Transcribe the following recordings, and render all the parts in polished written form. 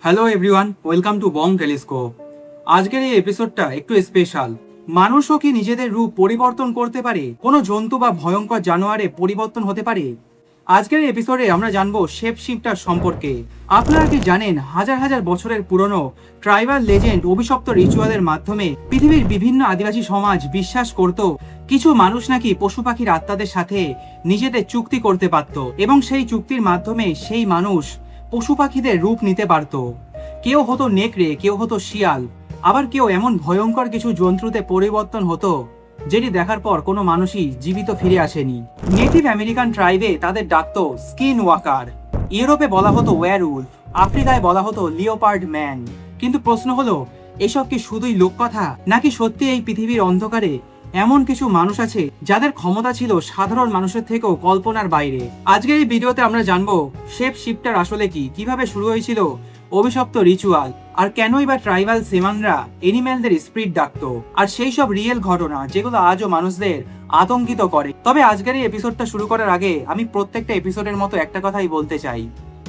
Hello everyone, welcome to Bong telescope. আজকের এই এপিসোডটা একটু স্পেশাল। মানুষও কি নিজেদের রূপ পরিবর্তন করতে পারে? কোনো জন্তু বা ভয়ঙ্কর জানোয়ারে পরিবর্তন হতে পারে? আজকের এই এপিসোডে আমরা জানবো শেপ শিফটার সম্পর্কে। আপনারা কি জানেন হাজার হাজার বছরের পুরনো ট্রাইবাল লেজেন্ড অভিশপ্ত রিচুয়ালের মাধ্যমে পৃথিবীর বিভিন্ন আদিবাসী সমাজ বিশ্বাস করত কিছু মানুষ নাকি পশু পাখির আত্মাদের সাথে নিজেদের চুক্তি করতে পারত এবং সেই চুক্তির মাধ্যমে সেই মানুষ পশু পাখিদের রূপ নিতে পারত। কেউ হতো নেকড়ে, কেউ হতো শিয়াল, আবার কেউ এমন ভয়ঙ্কর কিছু জন্তুতে পরিবর্তন হতো যেটি দেখার পর কোনো মানুষই জীবিত ফিরে আসেনি। নেটিভ আমেরিকান ট্রাইবে তাদের ডাকতো স্কিন ওয়াকার, ইউরোপে বলা হতো ওয়্যারউলফ, আফ্রিকায় বলা হতো লিওপার্ড ম্যান। কিন্তু প্রশ্ন হলো, এসব কি শুধুই লোককথা, নাকি সত্যি এই পৃথিবীর অন্ধকারে এমন কিছু মানুষ আছে যাদের ক্ষমতা ছিল সাধারণ মানুষের থেকেও কল্পনার বাইরে? আজকের এই ভিডিওতে আমরা জানবো শেপ শিফটার আসলে কি, কিভাবে শুরু হয়েছিল অভিশপ্ত রিচুয়াল, আর কেনই বা ট্রাইবাল সেমানরা এনিম্যালদের স্পিরিট ডাকতো, আর সেই সব রিয়েল ঘটনা যেগুলো আজও মানুষদের আতঙ্কিত করে। তবে আজকের এই এপিসোডটা শুরু করার আগে আমি প্রত্যেকটা এপিসোডের মতো একটা কথাই বলতে চাই।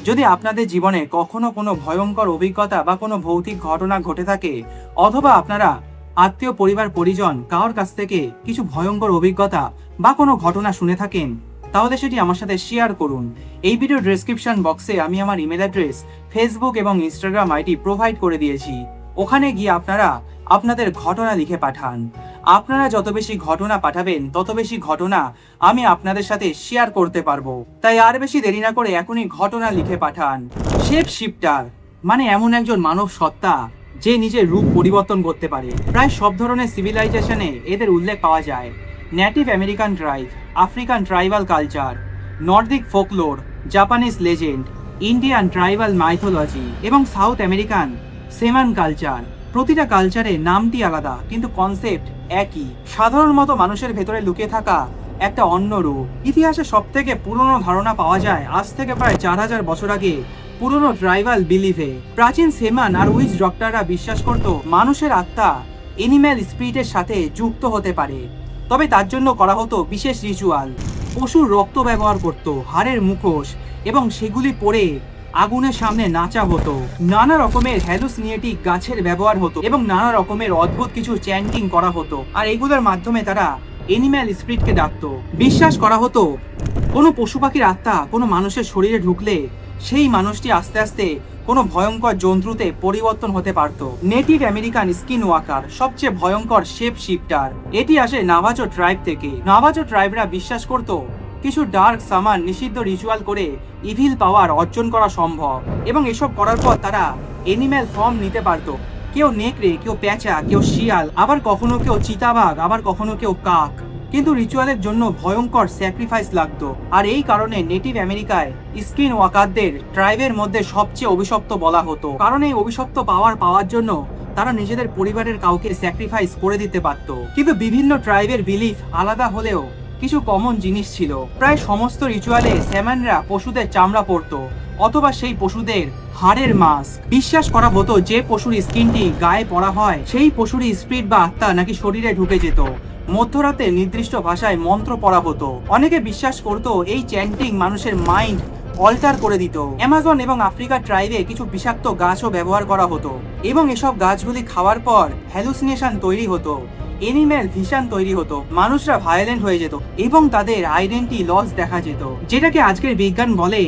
যদি আপনাদের জীবনে কখনো কোনো ভয়ঙ্কর অভিজ্ঞতা বা কোনো ভৌতিক ঘটনা ঘটে থাকে, অথবা আপনারা আত্মীয় পরিবার পরিজন কারোর কাছ থেকে কিছু ভয়ঙ্কর অভিজ্ঞতা বা কোনো ঘটনা শুনে থাকেন, তাহলে সেটি আমার সাথে শেয়ার করুন। এই ভিডিও ডেসক্রিপশন বক্সে আমি আমার ইমেল অ্যাড্রেস, ফেসবুক এবং ইনস্টাগ্রাম আইডি প্রোভাইড করে দিয়েছি। ওখানে গিয়ে আপনারা আপনাদের ঘটনা লিখে পাঠান। আপনারা যত বেশি ঘটনা পাঠাবেন তত বেশি ঘটনা আমি আপনাদের সাথে শেয়ার করতে পারবো। তাই আর বেশি দেরি না করে এখনই ঘটনা লিখে পাঠান। শেপ শিফটার মানে এমন একজন মানব সত্তা যে নিজের রূপ পরিবর্তন করতে পারে। প্রায় সব ধরনের সিভিলাইজেশনে এদের উল্লেখ পাওয়া যায়। Native American tribe, African tribal culture, Nordic folklore, Japanese legend, Indian tribal mythology এবং সাউথ আমেরিকান সেমান কালচার। প্রতিটা কালচারে নামটি আলাদা কিন্তু কনসেপ্ট একই। সাধারণ মতো মানুষের ভেতরে লুকিয়ে থাকা একটা অন্য রূপ। ইতিহাসে সব থেকে পুরনো ধারণা পাওয়া যায় আজ থেকে প্রায় 4000 বছর আগে পুরনো ট্রাইবাল বিলিভে। প্রাচীন সেমান আর উইচ ডক্টররা বিশ্বাস করত মানুষের আত্মা এনিম্যাল স্পিরিটের সাথে যুক্ত হতে পারে। তবে তার জন্য করা হতো বিশেষ রিচুয়াল। পশুর রক্ত ব্যবহার করত, হাড়ের মুখোশ, এবং সেগুলি পরে আগুনের সামনে নাচা হতো। নানা রকমের হ্যালুসিনেটিক গাছের ব্যবহার হতো এবং নানা রকমের অদ্ভুত কিছু চ্যান্টিং করা হতো, আর এগুলোর মাধ্যমে তারা এনিম্যাল স্পিরিটকে ডাকতো। বিশ্বাস করা হতো কোনো পশু পাখির আত্মা কোনো মানুষের শরীরে ঢুকলে সেই মানুষটি আস্তে আস্তে কোনো ভয়ঙ্কর জন্তুতে পরিবর্তন হতে পারত। নেটিভ আমেরিকান স্কিন ওয়াকার সবচেয়ে ভয়ঙ্কর শেপ শিফটার। এটি আসে নাভাজো ট্রাইব থেকে। নাভাজো ট্রাইবরা বিশ্বাস করত কিছু ডার্ক সামান নিষিদ্ধ রিচুয়াল করে ইভিল পাওয়ার অর্জন করা সম্ভব, এবং এসব করার পর তারা এনিম্যাল ফর্ম নিতে পারত। কেউ নেকড়ে, কেউ পেঁচা, কেউ শিয়াল, আবার কখনো কেউ চিতাবাঘ, আবার কখনো কেউ কাক। কিন্তু রিচুয়ালের জন্য ভয়ঙ্কর স্যাক্রিফাইস লাগতো, আর এই কারণে নেটিভ আমেরিকায় স্কিন ওয়াকারদের ট্রাইবের মধ্যে সবচেয়ে অভিশপ্ত বলা হতো। কারণ এই অভিশপ্ত পাওয়ার জন্য তারা নিজেদের পরিবারের কাউকে স্যাক্রিফাইস করে দিতে পারত। কিন্তু বিভিন্ন ট্রাইবের বিলিফ আলাদা হলেও কিছু কমন জিনিস ছিল। প্রায় সমস্ত রিচুয়ালে স্যামানরা পশুদের চামড়া পরতো অথবা সেই পশুদের হাড়ের মাস্ক। বিশ্বাস করা হতো যে পশুর স্কিনটি গায়ে পরা হয় সেই পশুর স্পিরিট বা আত্মা নাকি শরীরে ঢুকে যেত। মধ্যরাতে নির্দিষ্ট ভাষায় মন্ত্র পড়া হতো। অনেকে বিশ্বাস করতো এই চ্যান্টিং মানুষের মাইন্ড অল্টার করে দিত। অ্যামাজন এবং আফ্রিকার ট্রাইবে কিছু বিষাক্ত গাছও ব্যবহার করা হতো, এবং এসব গাছগুলি খাওয়ার পর হ্যালুসিনেশন তৈরি হতো, এনিম্যাল ভিশন তৈরি হতো, মানুষরা ভায়োলেন্ট হয়ে যেত এবং তাদের আইডেন্টি লস দেখা যেত, যেটাকে আজকের বিজ্ঞান বলে।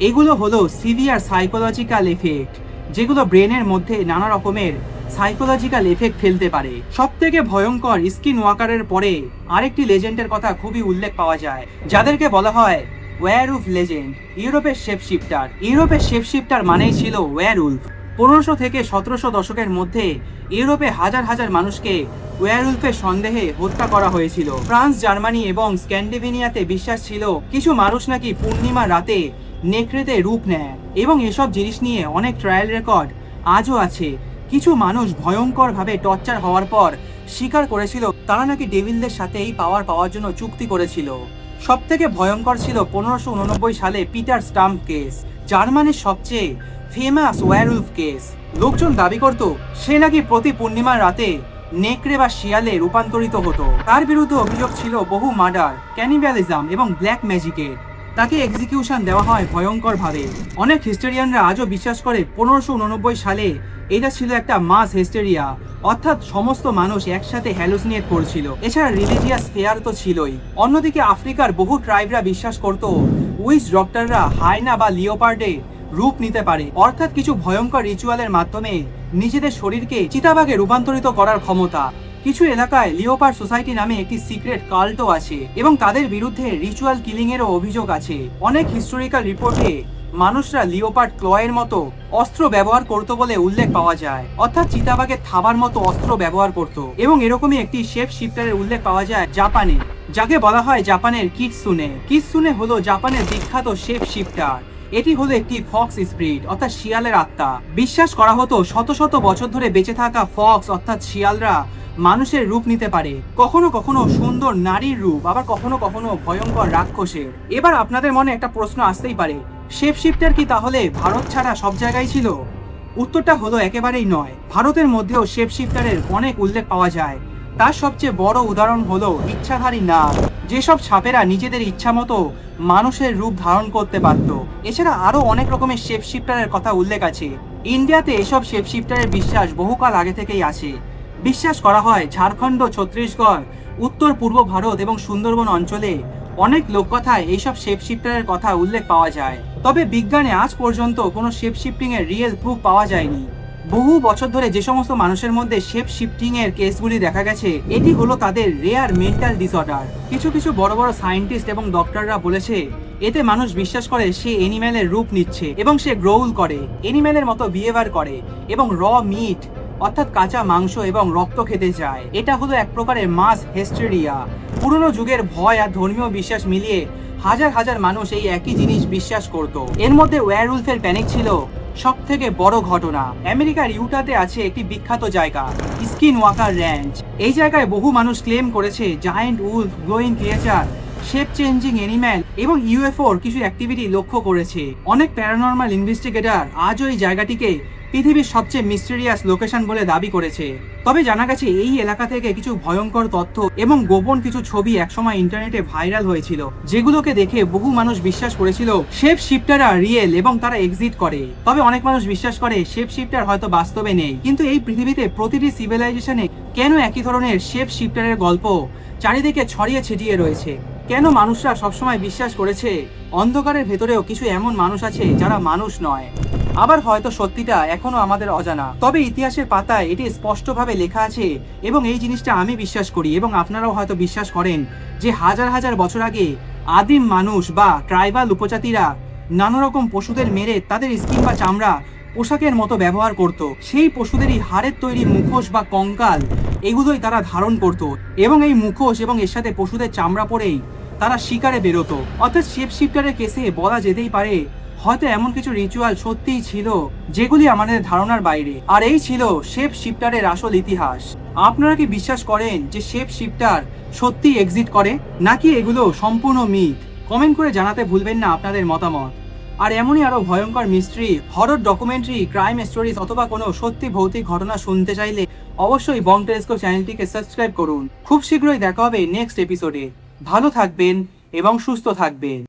এগুলো হলো সিভিয়ার সাইকোলজিক্যাল এফেক্ট, যেগুলো ব্রেনের মধ্যে নানা রকমের সাইকোলজিক্যাল এফেক্ট ফেলতে পারে। সব থেকে ভয়ঙ্কর স্কিন ওয়াকারের পরে আরেকটি লেজেন্ডের কথা খুবই উল্লেখ পাওয়া যায়, যাদেরকে বলা হয় ওয়্যারউলফ লেজেন্ড। ইউরোপের শেপ শিফটার। ইউরোপের শেপ শিফটার মানেই ছিল ওয়্যারউলফ। 1500 থেকে 1700 দশকের মধ্যে ইউরোপে হাজার হাজার মানুষকে ওয়্যারউলফের সন্দেহে হত্যা করা হয়েছিল। ফ্রান্স, জার্মানি এবং স্ক্যান্ডিনেভিয়াতে বিশ্বাস ছিল কিছু মানুষ নাকি পূর্ণিমা রাতে নেকড়েতে রূপ নেয়, এবং এসব জিনিস নিয়ে অনেক ট্রায়াল রেকর্ড আজও আছে। কিছু মানুষ ভয়ঙ্করভাবে টর্চার হওয়ার পর স্বীকার করেছিল তারা নাকি ডেভিলদের সাথে এই পাওয়ার জন্য চুক্তি করেছিল। সব থেকে ভয়ঙ্কর ছিল 1589 সালে পিটার স্টাম্প কেস, জার্মানির সবচেয়ে ফেমাস ওয়্যারউলফ কেস। লোকজন দাবি করত সে নাকি প্রতি পূর্ণিমার রাতে নেকড়ে বা শিয়ালে রূপান্তরিত হতো। তার বিরুদ্ধে অভিযোগ ছিল বহু মার্ডার, ক্যানিবালিজম এবং ব্ল্যাক ম্যাজিকের। তাকে এক্সিকিউশন দেওয়া হয় ভয়ঙ্কর ভাবে। অনেক হিস্টেরিয়ানরা আজও বিশ্বাস করে 1589 সালে এটা ছিল একটা মাস হিস্টেরিয়া, অর্থাৎ সমস্ত মানুষ একসাথে হ্যালুসিনেট করছিল। এছাড়া রিলিজিয়াস ফেয়ার তো ছিলই। অন্যদিকে আফ্রিকার বহু ট্রাইবরা বিশ্বাস করত উইচ ডক্টররা হায়না বা লিওপার্ডে রূপ নিতে পারে, অর্থাৎ কিছু ভয়ঙ্কর রিচুয়ালের মাধ্যমে নিজেদের শরীরকে চিতাবাঘে রূপান্তরিত করার ক্ষমতা। কিছু এলাকায় লিওপার্ড সোসাইটি নামে একটি সিক্রেট কাল্টও আছে এবং তাদের বিরুদ্ধে রিচুয়াল কিলিং এরও অভিযোগ আছে। অনেক হিস্টোরিক্যাল রিপোর্টে মানুষরা লিওপার্ড ক্লয়ের মতো অস্ত্র ব্যবহার করতো বলে উল্লেখ পাওয়া যায়, অর্থাৎ চিতাবাঘের থাবার মতো অস্ত্র ব্যবহার করত। এবং এরকমই একটি শেপ শিফটারের উল্লেখ পাওয়া যায় জাপানে, যাকে বলা হয় জাপানের কিটসুনে। কিটসুনে হলো জাপানের বিখ্যাত শেপ শিফটার। এটি হলো একটি ফক্স স্পিরিট, অর্থাৎ শিয়ালের আত্মা। বিশ্বাস করা হতো শত শত বছর ধরে বেঁচে থাকা ফক্স অর্থাৎ শিয়ালরা মানুষের রূপ নিতে পারে, কখনো কখনো সুন্দর নারীর রূপ, আবার কখনো কখনো ভয়ঙ্কর রাক্ষসের। এবার আপনাদের মনে একটা প্রশ্ন আসতেই পারে, শেপ শিফটার কি তাহলে ভারত ছাড়া সব জায়গায় ছিল? উত্তরটা হলো একেবারেই নয়। ভারতের মধ্যেও শেপ শিফটারের অনেক উল্লেখ পাওয়া যায়। তার সবচেয়ে বড় উদাহরণ হলো ইচ্ছাধারী নাগ, যেসব সাপেরা নিজেদের ইচ্ছা মতো মানুষের রূপ ধারণ করতে পারত। এছাড়া আরো অনেক রকমের শেপ শিফটারের কথা উল্লেখ আছে। ইন্ডিয়াতে এসব শেপ শিফটারের বিশ্বাস বহুকাল আগে থেকেই আছে। বিশ্বাস করা হয় ঝাড়খণ্ড, ছত্তিশগড়, উত্তর পূর্ব ভারত এবং সুন্দরবন অঞ্চলে অনেক লোককথায় এইসব শেপ শিফটারের কথা উল্লেখ পাওয়া যায়। তবে বিজ্ঞানে আজ পর্যন্ত কোনো শেপ শিফটিং এর রিয়েল প্রুফ পাওয়া যায়নি। বহু বছর ধরে যে সমস্ত মানুষের মধ্যে শেপ শিফটিং এর কেসগুলি দেখা গেছে, এটি হলো তাদের রেয়ার মেন্টাল ডিসঅর্ডার। কিছু কিছু বড় বড় সায়েন্টিস্ট এবং ডক্টররা বলেছে এতে মানুষ বিশ্বাস করে সে এনিম্যালের রূপ নিচ্ছে এবং সে গ্রোউল করে, এনিম্যালের মতো বিহেভিয়ার করে এবং র মিট অর্থাৎ কাঁচা মাংস এবং রক্ত খেতে যায়। এটা হলো এক প্রকারের মাস হিস্টেরিয়া। পুরনো যুগের ভয় আর ধর্মীয় বিশ্বাস মিলিয়ে হাজার হাজার মানুষ এই একই জিনিস বিশ্বাস করত। এর মধ্যে ওয়্যারউলফের প্যানিক ছিল সব থেকে বড় ঘটনা। আমেরিকার ইউটাতে আছে একটি বিখ্যাত জায়গা স্কিন ওয়াকার র্যাঞ্চ। এই জায়গায় বহু মানুষ ক্লেম করেছে giant Wolf, glowing creature, shape changing animal এবং ইউএফওর কিছু অ্যাক্টিভিটি লক্ষ্য করেছে। অনেক প্যারানর্মাল ইনভেস্টিগেটর আজও এই জায়গাটিকে পৃথিবীর সবচেয়ে মিস্টেরিয়াস লোকেশন বলে দাবি করেছে। তবে জানা গেছে এই এলাকা থেকে কিছু ভয়ঙ্কর তথ্য এবং গোপন কিছু ছবি একসময় ইন্টারনেটে ভাইরাল হয়েছিল, যেগুলোকে দেখে বহু মানুষ বিশ্বাস করেছিল শেপ শিফটাররা রিয়েল এবং তারা এক্সিট করে। তবে অনেক মানুষ বিশ্বাস করে শেপ শিফটার হয়তো বাস্তবে নেই, কিন্তু এই পৃথিবীতে প্রতিটি সিভিলাইজেশনে কেন একই ধরনের শেপ শিফটারের গল্প চারিদিকে ছড়িয়ে ছিটিয়ে রয়েছে? কেন মানুষরা সবসময় বিশ্বাস করেছে অন্ধকারের ভেতরেও কিছু এমন মানুষ আছে যারা মানুষ নয়? আবার হয়তো সত্যিটা এখনো আমাদের অজানা। তবে ইতিহাসের পাতায় এটি স্পষ্টভাবে লেখা আছে এবং এই জিনিসটা আমি বিশ্বাস করি এবং আপনারাও হয়তো বিশ্বাস করেন যে হাজার হাজার বছর আগে আদিম মানুষ বা ট্রাইবাল উপজাতিরা নানা রকম পশুদের মেরে তাদের স্কিন বা চামড়া পোশাকের মতো ব্যবহার করত। সেই পশুদেরই হাড়ের তৈরি মুখোশ বা কঙ্কাল এগুলোই তারা ধারণ করত এবং এই মুখোশ এবং এর সাথে পশুদের চামড়া পরেই তারা শিকারে বেরোতো। অর্থাৎ শেপ শিফটারের কেসে বলা যেতেই পারে হয়তো এমন কিছু রিচুয়াল সত্যিই ছিল যেগুলি আমাদের ধারণার বাইরে। আর এই ছিল শেপ শিফটারের আসল ইতিহাস। আপনারা কি বিশ্বাস করেন যে শেপ শিফটার সত্যি এক্সিট করে, নাকি এগুলো সম্পূর্ণ মিথ? কমেন্ট করে জানাতে ভুলবেন না আপনাদের মতামত। আর এমনই আরো ভয়ঙ্কর mystery, horror documentary, crime stories অথবা কোনো সত্যি ভৌতিক ঘটনা শুনতে চাইলে অবশ্যই বং টেলিস্কোপ চ্যানেলটিকে সাবস্ক্রাইব করুন। খুব শীঘ্রই দেখা হবে নেক্সট এপিসোডে। ভালো থাকবেন এবং সুস্থ থাকবেন।